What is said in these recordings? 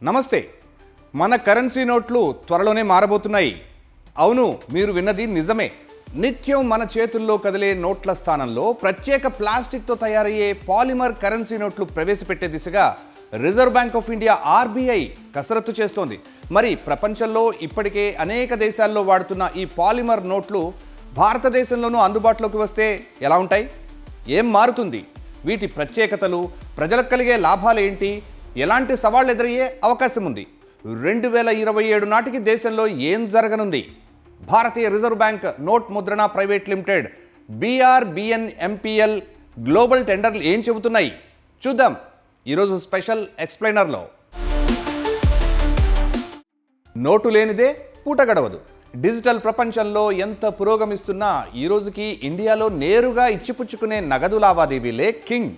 నమస్తే. మన కరెన్సీ నోట్లు త్వరలోనే మారబోతున్నాయి. అవును, మీరు విన్నది నిజమే. నిత్యం మన చేతుల్లో కదిలే నోట్ల స్థానంలో ప్రత్యేక ప్లాస్టిక్తో తయారయ్యే పాలిమర్ కరెన్సీ నోట్లు ప్రవేశపెట్టే దిశగా reserve bank of India RBI కసరత్తు చేస్తోంది. మరి ప్రపంచంలో ఇప్పటికే అనేక దేశాల్లో వాడుతున్న ఈ పాలిమర్ నోట్లు భారతదేశంలోనూ అందుబాటులోకి వస్తే ఎలా ఉంటాయి? ఏం మారుతుంది? వీటి ప్రత్యేకతలు, ప్రజలకు కలిగే లాభాలు ఏంటి? ఎలాంటి సవాళ్లు ఎదురయ్యే అవకాశం ఉంది? 2027 నాటికి దేశంలో ఏం జరగనుంది? భారతీయ రిజర్వ్ బ్యాంక్ నోట్ ముద్రణ ప్రైవేట్ లిమిటెడ్ BRBNMPL గ్లోబల్ టెండర్లు ఏం చెబుతున్నాయి చూద్దాం ఈరోజు స్పెషల్ ఎక్స్ప్లెయినర్లో. నోటు లేనిదే పూట గడవదు. డిజిటల్ ప్రపంచంలో ఎంత పురోగమిస్తున్నా ఈ రోజుకి ఇండియాలో నేరుగా ఇచ్చిపుచ్చుకునే నగదు లావాదేవీలే కింగ్.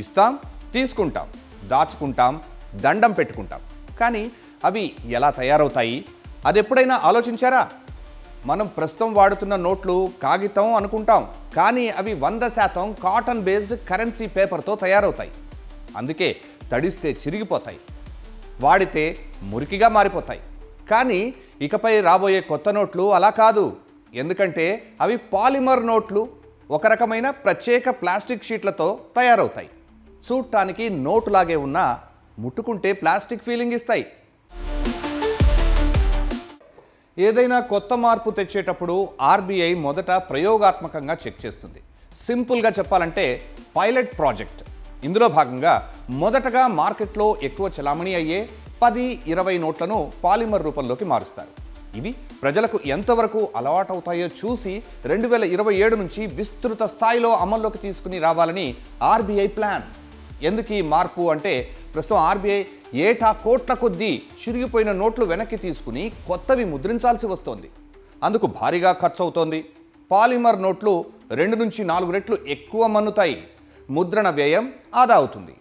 ఇస్తాం, తీసుకుంటాం, దాచుకుంటాం, దండం పెట్టుకుంటాం. కానీ అవి ఎలా తయారవుతాయి? అది ఎప్పుడైనా ఆలోచించారా? మనం ప్రస్తుతం వాడుతున్న నోట్లు కాగితం అనుకుంటాం, కానీ అవి 100% కాటన్ బేస్డ్ కరెన్సీ పేపర్తో తయారవుతాయి. అందుకే తడిస్తే చిరిగిపోతాయి, వాడితే మురికిగా మారిపోతాయి. కానీ ఇకపై రాబోయే కొత్త నోట్లు అలా కాదు. ఎందుకంటే అవి పాలిమర్ నోట్లు, ఒక రకమైన ప్రత్యేక ప్లాస్టిక్ షీట్లతో తయారవుతాయి. చూడటానికి నోటులాగే ఉన్నా ముట్టుకుంటే ప్లాస్టిక్ ఫీలింగ్ ఇస్తాయి. ఏదైనా కొత్త మార్పు తెచ్చేటప్పుడు ఆర్బీఐ మొదట ప్రయోగాత్మకంగా చెక్ చేస్తుంది. సింపుల్గా చెప్పాలంటే పైలట్ ప్రాజెక్ట్. ఇందులో భాగంగా మొదటగా మార్కెట్లో ఎక్కువ చలామణి అయ్యే 10-20 నోట్లను పాలిమర్ రూపంలోకి మారుస్తారు. ఇవి ప్రజలకు ఎంతవరకు అలవాటవుతాయో చూసి 2027 నుంచి విస్తృత స్థాయిలో అమల్లోకి తీసుకుని రావాలని ఆర్బీఐ ప్లాన్. ఎందుకు ఈ మార్పు అంటే, ప్రస్తుతం ఆర్బీఐ ఏటా కోట్ల కొద్దీ చిరిగిపోయిన నోట్లు వెనక్కి తీసుకుని కొత్తవి ముద్రించాల్సి వస్తోంది. అందుకు భారీగా ఖర్చు అవుతోంది. పాలిమర్ నోట్లు 2 నుంచి 4 రెట్లు ఎక్కువ మన్నుతాయి. ముద్రణ వ్యయం ఆదా అవుతుంది.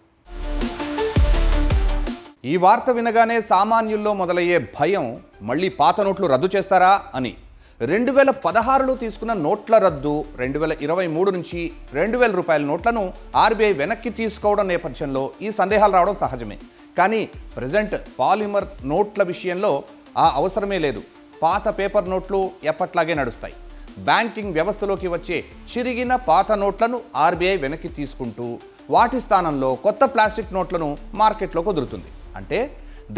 ఈ వార్త వినగానే సామాన్యుల్లో మొదలయ్యే భయం, మళ్ళీ పాత నోట్లు రద్దు చేస్తారా అని. 2016లో తీసుకున్న నోట్ల రద్దు, 2023 నుంచి 2000 రూపాయల నోట్లను ఆర్బీఐ వెనక్కి తీసుకోవడం నేపథ్యంలో ఈ సందేహాలు రావడం సహజమే. కానీ ప్రజెంట్ పాలిమర్ నోట్ల విషయంలో ఆ అవసరమే లేదు. పాత పేపర్ నోట్లు ఎప్పట్లాగే నడుస్తాయి. బ్యాంకింగ్ వ్యవస్థలోకి వచ్చే చిరిగిన పాత నోట్లను ఆర్బీఐ వెనక్కి తీసుకుంటూ వాటి స్థానంలో కొత్త ప్లాస్టిక్ నోట్లను మార్కెట్లో కుదురుతుంది. అంటే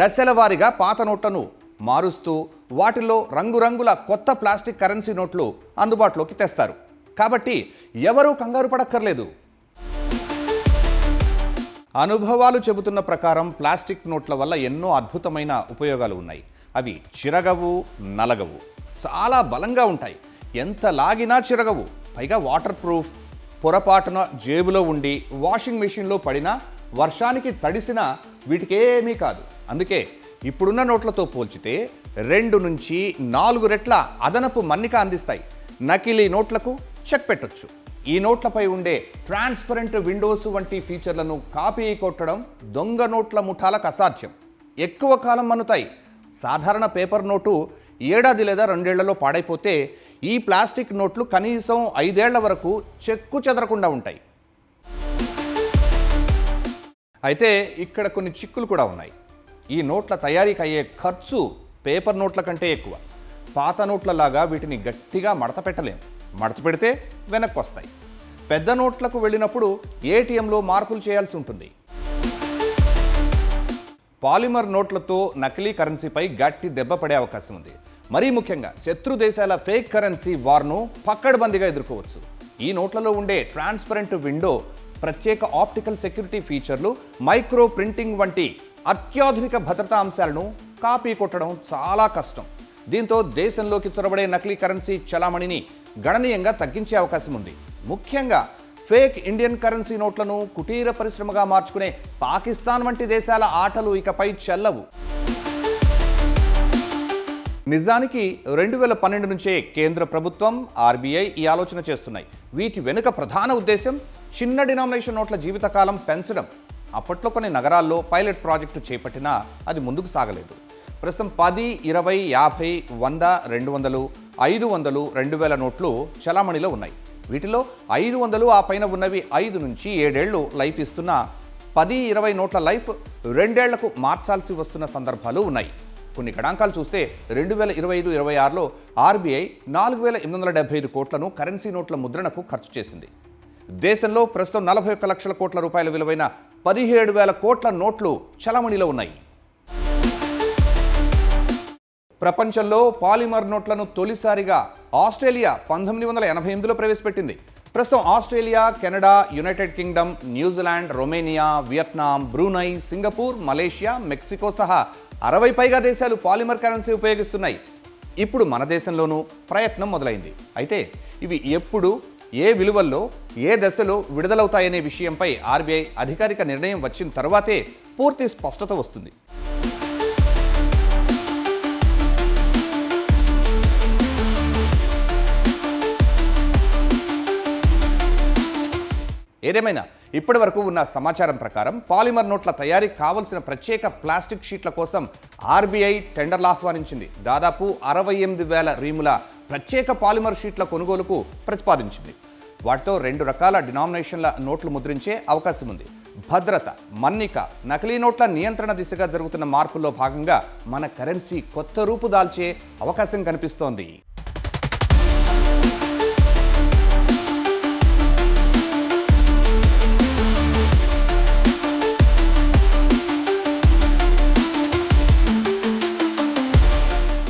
దశల వారీగా పాత నోట్లను మారుస్తూ వాటిలో రంగురంగుల కొత్త ప్లాస్టిక్ కరెన్సీ నోట్లు అందుబాటులోకి తెస్తారు. కాబట్టి ఎవరూ కంగారు పడక్కర్లేదు. అనుభవాలు చెబుతున్న ప్రకారం ప్లాస్టిక్ నోట్ల వల్ల ఎన్నో అద్భుతమైన ఉపయోగాలు ఉన్నాయి. అవి చిరగవు, నలగవు, చాలా బలంగా ఉంటాయి. ఎంత లాగినా చిరగవు. పైగా వాటర్ ప్రూఫ్. పొరపాటున జేబులో ఉండి వాషింగ్ మెషిన్లో పడినా, వర్షానికి తడిసినా వీటికేమీ కాదు. అందుకే ఇప్పుడున్న నోట్లతో పోల్చితే 2 నుంచి 4 రెట్ల అదనపు మన్నిక అందిస్తాయి. నకిలీ నోట్లకు చెక్ పెట్టొచ్చు. ఈ నోట్లపై ఉండే ట్రాన్స్పరెంట్ విండోస్ వంటి ఫీచర్లను కాపీ కొట్టడం దొంగ నోట్ల ముఠాలకు అసాధ్యం. ఎక్కువ కాలం మన్నుతాయి. సాధారణ పేపర్ నోటు 1 ఏడాది లేదా 2 ఏళ్లలో పాడైపోతే, ఈ ప్లాస్టిక్ నోట్లు కనీసం 5 ఏళ్ల వరకు చెక్కు చెదరకుండా ఉంటాయి. అయితే ఇక్కడ కొన్ని చిక్కులు కూడా ఉన్నాయి. ఈ నోట్ల తయారీకి అయ్యే ఖర్చు పేపర్ నోట్ల కంటే ఎక్కువ. పాత నోట్లలాగా వీటిని గట్టిగా మడత పెట్టలేం. మడత పెడితే వెనక్కి వస్తాయి. పెద్ద నోట్లకు వెళ్ళినప్పుడు ఏటీఎంలో మార్పులు చేయాల్సి ఉంటుంది. పాలిమర్ నోట్లతో నకిలీ కరెన్సీపై గట్టి దెబ్బ పడే అవకాశం ఉంది. మరీ ముఖ్యంగా శత్రు దేశాల ఫేక్ కరెన్సీ వార్ను పక్కడబందీగా ఎదుర్కోవచ్చు. ఈ నోట్లలో ఉండే ట్రాన్స్పరెంట్ విండో, ప్రత్యేక ఆప్టికల్ సెక్యూరిటీ ఫీచర్లు, మైక్రో ప్రింటింగ్ వంటి అత్యాధునిక భద్రతా అంశాలను కాపీ కొట్టడం చాలా కష్టం. దీంతో దేశంలోకి చొరబడే నకిలీ కరెన్సీ చలామణిని గణనీయంగా తగ్గించే అవకాశం ఉంది. ముఖ్యంగా ఫేక్ ఇండియన్ కరెన్సీ నోట్లను కుటీర పరిశ్రమగా మార్చుకునే పాకిస్తాన్ వంటి దేశాల ఆటలు ఇకపై చెల్లవు. నిజానికి 2012 నుంచే కేంద్ర ప్రభుత్వం, ఆర్బీఐ ఈ ఆలోచన చేస్తున్నాయి. వీటి వెనుక ప్రధాన ఉద్దేశం చిన్న డినామినేషన్ నోట్ల జీవితకాలం పెంచడం. అప్పట్లో కొన్ని నగరాల్లో పైలట్ ప్రాజెక్టు చేపట్టినా అది ముందుకు సాగలేదు. ప్రస్తుతం 10, 20, 50, 100, 200, 500, 2000 నోట్లు చలామణిలో ఉన్నాయి. వీటిలో 500 ఆ పైన ఉన్నవి 5 నుంచి 7 ఏళ్లు లైఫ్ ఇస్తున్న 10-20 నోట్ల లైఫ్ 2 ఏళ్లకు మార్చాల్సి వస్తున్న సందర్భాలు ఉన్నాయి. కొన్ని గణాంకాలు చూస్తే 2025-26లో ఆర్బీఐ 4,875 కోట్లను కరెన్సీ నోట్ల ముద్రణకు ఖర్చు చేసింది. దేశంలో ప్రస్తుతం 41 లక్షల కోట్ల రూపాయల విలువైన 17,000 కోట్ల నోట్లు చలామణిలో ఉన్నాయి. ప్రపంచంలో పాలిమర్ నోట్లను తొలిసారిగా ఆస్ట్రేలియా 1988లో ప్రవేశపెట్టింది. ప్రస్తుతం Australia, Canada, United Kingdom, New Zealand, Romania, Vietnam, Brunei, Singapore, Malaysia, Mexico సహా 60 పైగా దేశాలు పాలిమర్ కరెన్సీ ఉపయోగిస్తున్నాయి. ఇప్పుడు మన దేశంలోనూ ప్రయత్నం మొదలైంది. అయితే ఇవి ఎప్పుడు, ఏ విలువల్లో, ఏ దశలో విడుదలవుతాయనే విషయంపై ఆర్బీఐ అధికారిక నిర్ణయం వచ్చిన తర్వాతే పూర్తి స్పష్టత వస్తుంది. ఏదేమైనా ఇప్పటి వరకు ఉన్న సమాచారం ప్రకారం పాలిమర్ నోట్ల తయారీకి కావలసిన ప్రత్యేక ప్లాస్టిక్ షీట్ల కోసం ఆర్బీఐ టెండర్లు ఆహ్వానించింది. దాదాపు 68,000 రీముల ప్రత్యేక పాలిమర్ షీట్ల కొనుగోలుకు ప్రతిపాదించింది. వాటితో 2 రకాల డినామినేషన్ల నోట్లు ముద్రించే అవకాశం ఉంది. భద్రత, మన్నిక, నకిలీ నోట్ల నియంత్రణ దిశగా జరుగుతున్న మార్పుల్లో భాగంగా మన కరెన్సీ కొత్త రూపు దాల్చే అవకాశం కనిపిస్తోంది.